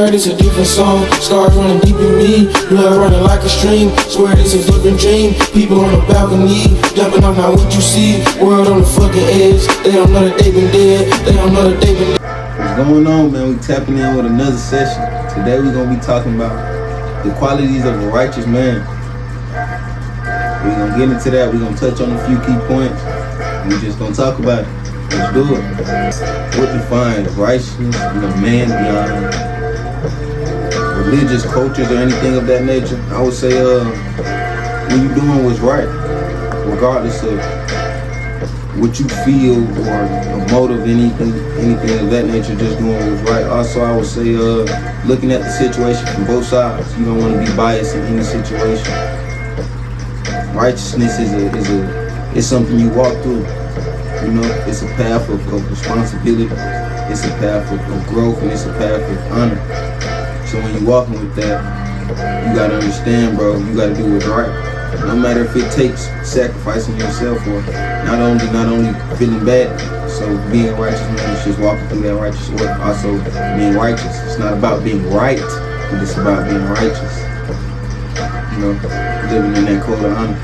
swear this a different song. Scars running deep in me, blood running like a stream. Swear this a different dream. People on the balcony, jumping off now what you see. World on the fucking edge. They don't know that they been dead. They don't know that they been dead. What's going on, man? We tapping in with another session. Today we gonna be talking about the qualities of a righteous man. We're gonna get into that. We're gonna touch on a few key points. We just gonna talk about it. Let's do it. What defines righteousness in a man beyond religious cultures or anything of that nature? I would say when you're doing what's right, regardless of what you feel or a motive, anything of that nature, just doing what's right. Also, I would say looking at the situation from both sides. You don't want to be biased in any situation. Righteousness is something you walk through. You know, it's a path of responsibility. It's a path of growth, and it's a path of honor. So when you're walking with that, you gotta understand, bro. You gotta do what's right. No matter if it takes sacrificing yourself or not only feeling bad. So being a righteous man is just walking through that righteous work. Also being righteous. It's not about being right, but it's about being righteous. You know, living in that code of honor.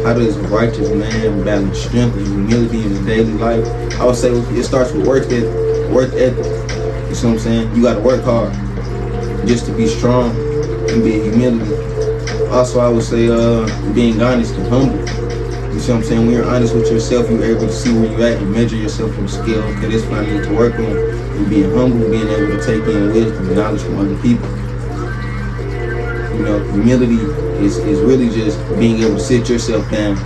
How does a righteous man balance strength and humility in his daily life? I would say it starts with work ethic. You know what I'm saying? You gotta work hard just to be strong and be humility. Also, I would say being honest and humble. You see what I'm saying? When you're honest with yourself, you're able to see where you're at and measure yourself from scale. Okay, this is what I need to work on. And being humble, being able to take in wisdom and knowledge from other people. You know, humility is really just being able to sit yourself down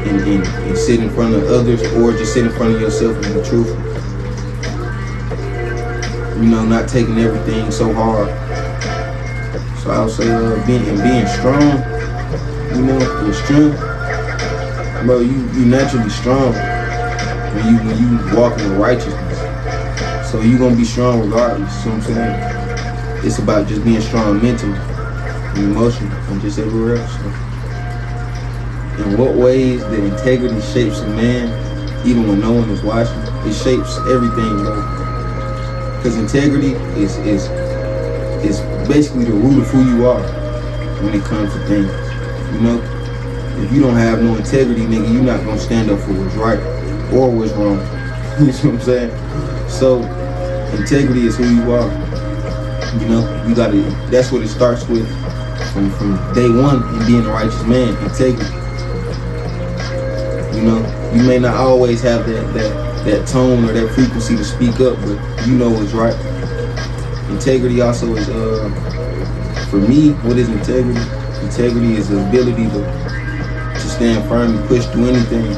and sit in front of others, or just sit in front of yourself and be truthful. You know, not taking everything so hard. So I would say being strong, you know, your strength, bro, you naturally strong when you walk in righteousness. So you gonna be strong regardless, you know what I'm saying? It's about just being strong mentally and emotionally and just everywhere else. So. In what ways that integrity shapes a man, even when no one is watching? It shapes everything, bro. Because integrity is basically the root of who you are when it comes to things. You know, if you don't have no integrity, nigga, you're not gonna stand up for what's right or what's wrong. You know what I'm saying? So integrity is who you are. You know, you gotta. That's what it starts with from day one in being a righteous man. Integrity. You know, you may not always have that tone or that frequency to speak up, but you know what's right. Integrity also is, for me, what is integrity? Integrity is the ability to stand firm and push through anything.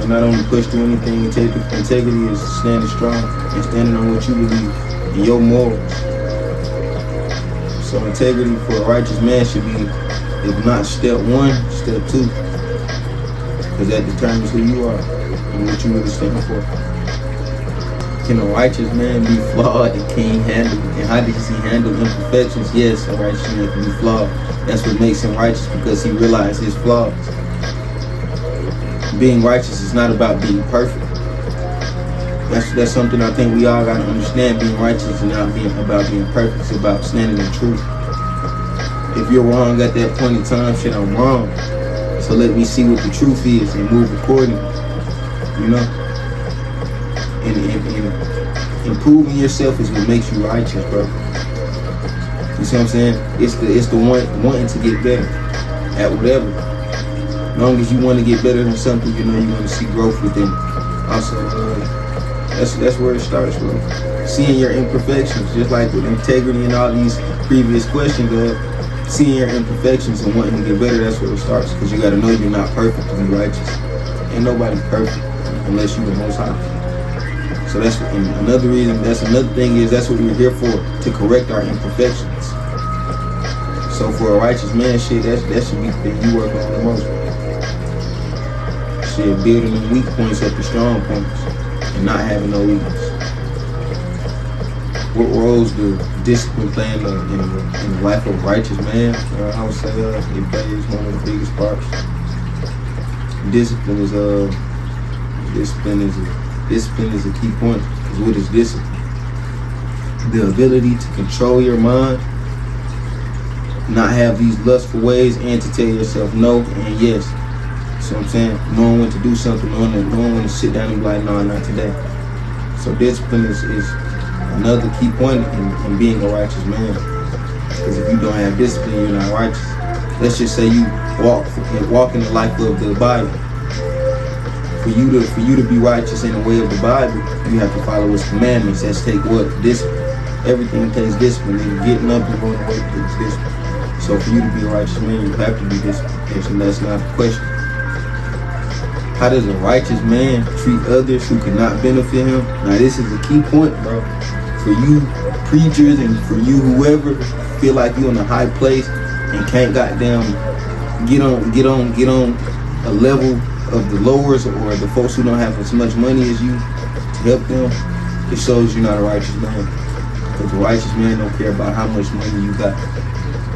Not only push through anything, integrity is standing strong and standing on what you believe and your morals. So integrity for a righteous man should be, if not step one, step two. Because that determines who you are and what you really stand for. Can a righteous man be flawed and can he handle it? And how does he handle imperfections? Yes, a righteous man can be flawed. That's what makes him righteous, because he realizes his flaws. Being righteous is not about being perfect. That's something I think we all gotta understand. Being righteous is not about being perfect. It's about standing in truth. If you're wrong at that point in time, shit, I'm wrong. So let me see what the truth is and move accordingly. You know? And improving yourself is what makes you righteous, bro. You see what I'm saying? It's the one wanting to get better at whatever. As long as you want to get better than something, you know you're going to see growth within it. Also, that's where it starts, bro. Seeing your imperfections, just like with integrity and all these previous questions, seeing your imperfections and wanting to get better, that's where it starts. Because you got to know you're not perfect to be righteous. Ain't nobody perfect unless you're the Most High. So that's another reason. That's another thing is that's what we're here for, to correct our imperfections. So for a righteous man, shit, that should be the thing you work on the most. Shit, building the weak points up to strong points and not having no weakness. What roles do discipline play in the life of a righteous man? I would say it plays one of the biggest parts. Discipline is a key point. Because what is discipline? the ability to control your mind, not have these lustful ways, and to tell yourself no and yes. So I'm saying, knowing when to do something, knowing when to sit down and be like, no, not today. So discipline is another key point in being a righteous man. Because if you don't have discipline, you're not righteous. Let's just say you walk in the life of the Bible. For you to be righteous in the way of the Bible, you have to follow its commandments. That's take what? Discipline. Everything takes discipline. And getting up and going to work takes discipline. So for you to be a righteous man, you have to be disciplined. And that's not the question. How does a righteous man treat others who could not benefit him? Now this is a key point, bro. For you preachers and for you whoever feel like you're in a high place and can't goddamn get on a level of the lowers or the folks who don't have as much money as you to help them, it shows you're not a righteous man. Because a righteous man don't care about how much money you got.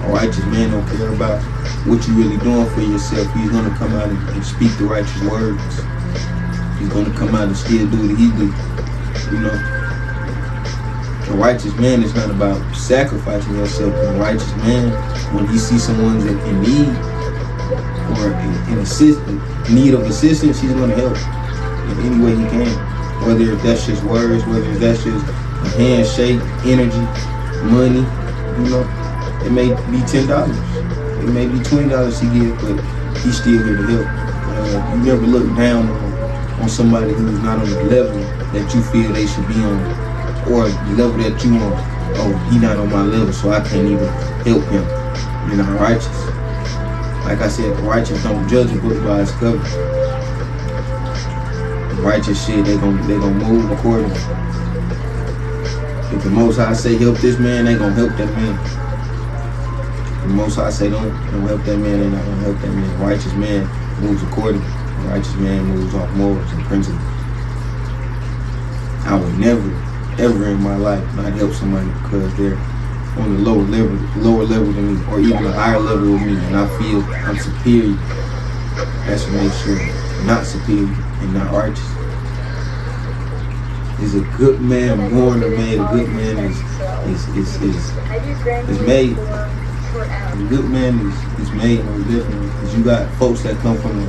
A righteous man don't care about what you really doing for yourself. He's going to come out and speak the righteous words. He's going to come out and still do what he do. You know? A righteous man is not about sacrificing yourself. A righteous man, when he sees someone's in need or in need of assistance, he's going to help in any way he can. Whether that's just words, whether that's just a handshake, energy, money, you know. It may be $10, it may be $20 he gives, but he's still here to help. You never look down on somebody who's not on the level that you feel they should be on, or the level that you on. Oh, he not on my level, so I can't even help him. You're not righteous. Like I said, the righteous don't judge a book by its cover. The righteous shit, they gonna move accordingly. If the Most High say help this man, they gonna help that man. The Most High say don't help that man, they're not gonna help that man. A righteous man moves accordingly. A righteous man moves off morals and principles. I would never, ever in my life not help somebody because they're on the lower level than me, or even a higher level than me, and I feel I'm superior. That's what makes sure I'm not superior and not righteous. Is a good man born or made? A good man is made. A good man is made no different, because you got folks that come from a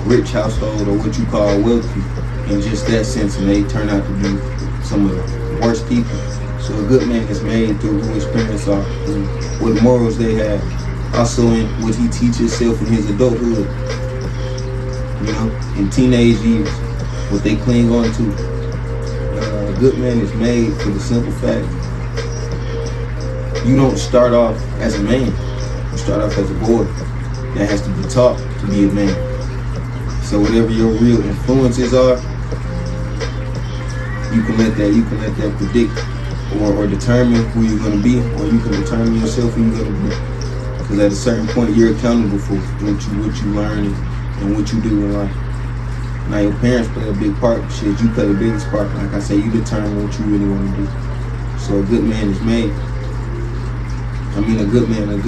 rich household or what you call wealthy in just that sense, and they turn out to be some of the worst people. So a good man is made through who his parents are and what morals they have. Also in what he teaches himself in his adulthood, you know, in teenage years, what they cling on to. A good man is made for the simple fact you don't start off as a man. You start off as a boy that has to be taught to be a man. So whatever your real influences are, you can let that predict or determine who you're gonna be, or you can determine yourself who you're gonna be. Because at a certain point, you're accountable for what you learn and what you do in life. Now your parents play a big part. Shit, you play the biggest part. Like I say, you determine what you really want to do. So a good man is made. A good man is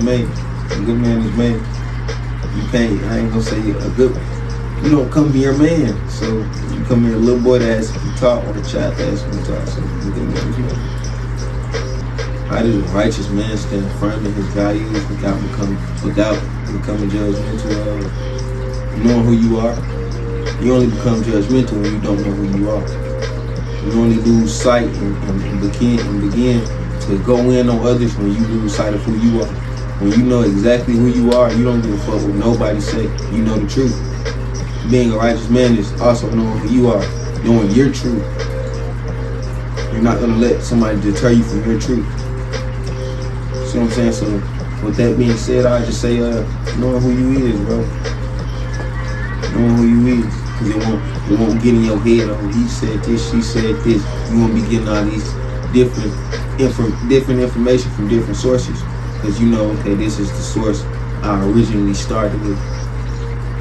made. A good man is made. You can't, I ain't gonna say you don't come here a man. So you come here a little boy that has to be taught, or a child that has to be taught. So a good man is made. How does a righteous man stand firm in his values without becoming judgmental? Knowing who you are. You only become judgmental when you don't know who you are. You only lose sight and begin to go in on others when you lose sight of who you are. When you know exactly who you are, you don't give a fuck what nobody say. You know the truth. Being a righteous man is also knowing who you are, knowing your truth. You're not gonna let somebody deter you from your truth. See what I'm saying? So with that being said, I just say knowing who you is, bro. Knowing who you is. It won't get in your head. Oh, he said this, she said this. You won't be getting all these different information from different sources, because you know, okay, this is the source I originally started with.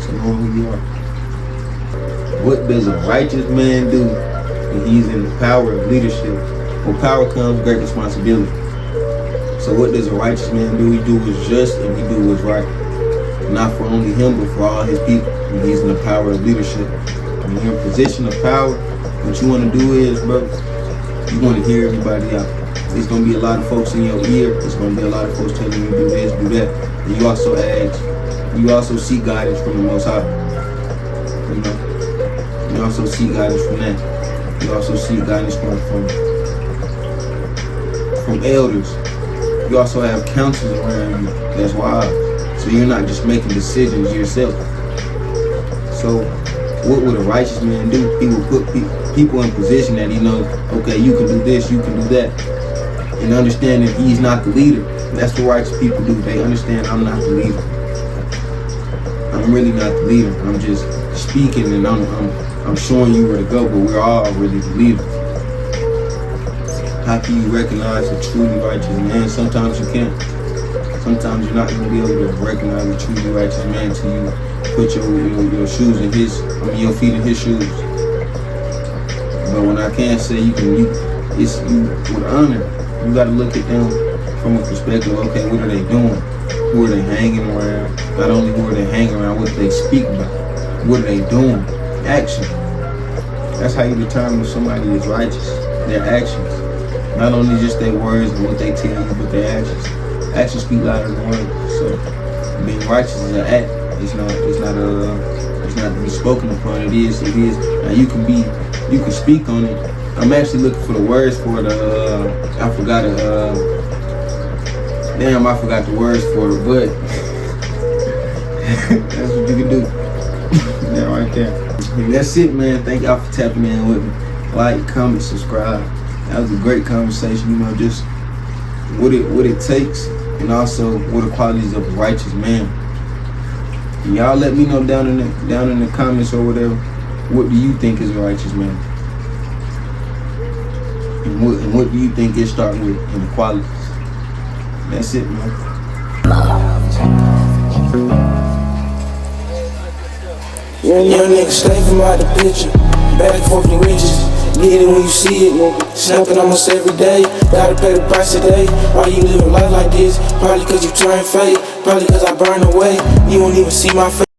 So know who you are. What does a righteous man do when he's in the power of leadership? With power comes great responsibility. So what does a righteous man do? He do what's just and he do what's right. Not for only him, but for all his people. When he's in the power of leadership. When you're in a position of power, what you want to do is, bro, You want to hear everybody out. There's gonna be a lot of folks in your ear. There's gonna be a lot of folks telling you do this, do that. And you also ask. You also seek guidance from the Most High. You know. You also seek guidance from that. You also seek guidance from elders. You also have counselors around you. That's wise. So you're not just making decisions yourself. So what would a righteous man do? He would put people in position that he knows, okay, you can do this, you can do that. And understand that he's not the leader. That's what righteous people do. They understand I'm not the leader. I'm really not the leader. I'm just speaking and I'm showing you where to go, but we're all really the leader. How can you recognize a truly righteous man? Sometimes you can't. Sometimes you're not going to be able to recognize a truly righteous man until you put your shoes in your feet in his shoes. But when I can say it's you with honor, you got to look at them from a perspective, okay, what are they doing? Who are they hanging around? Not only who are they hanging around, what do they speak about? What are they doing? Action. That's how you determine if somebody is righteous. Their actions. Not only just their words and what they tell you, but their actions. Actions speak louder than words. So being righteous is an act. It's not to be spoken upon. It is. Now you can speak on it. I'm actually looking for the words for it. I forgot the words for it, but that's what you can do. That right there. And that's it, man. Thank y'all for tapping in with me. Like, comment, subscribe. That was a great conversation. You know, just what it takes, and also what the qualities of a righteous man. And y'all let me know down in the comments or whatever. What do you think is a righteous man? And what do you think it starts with in the qualities? That's it, man. Young nigga stay from out the picture. Back and forth in riches. Get it when you see it, nigga. Snapping almost every day. Gotta pay the price today. Why you living life like this? Probably cause you turn fake. Probably cause I burn away. You won't even see my face.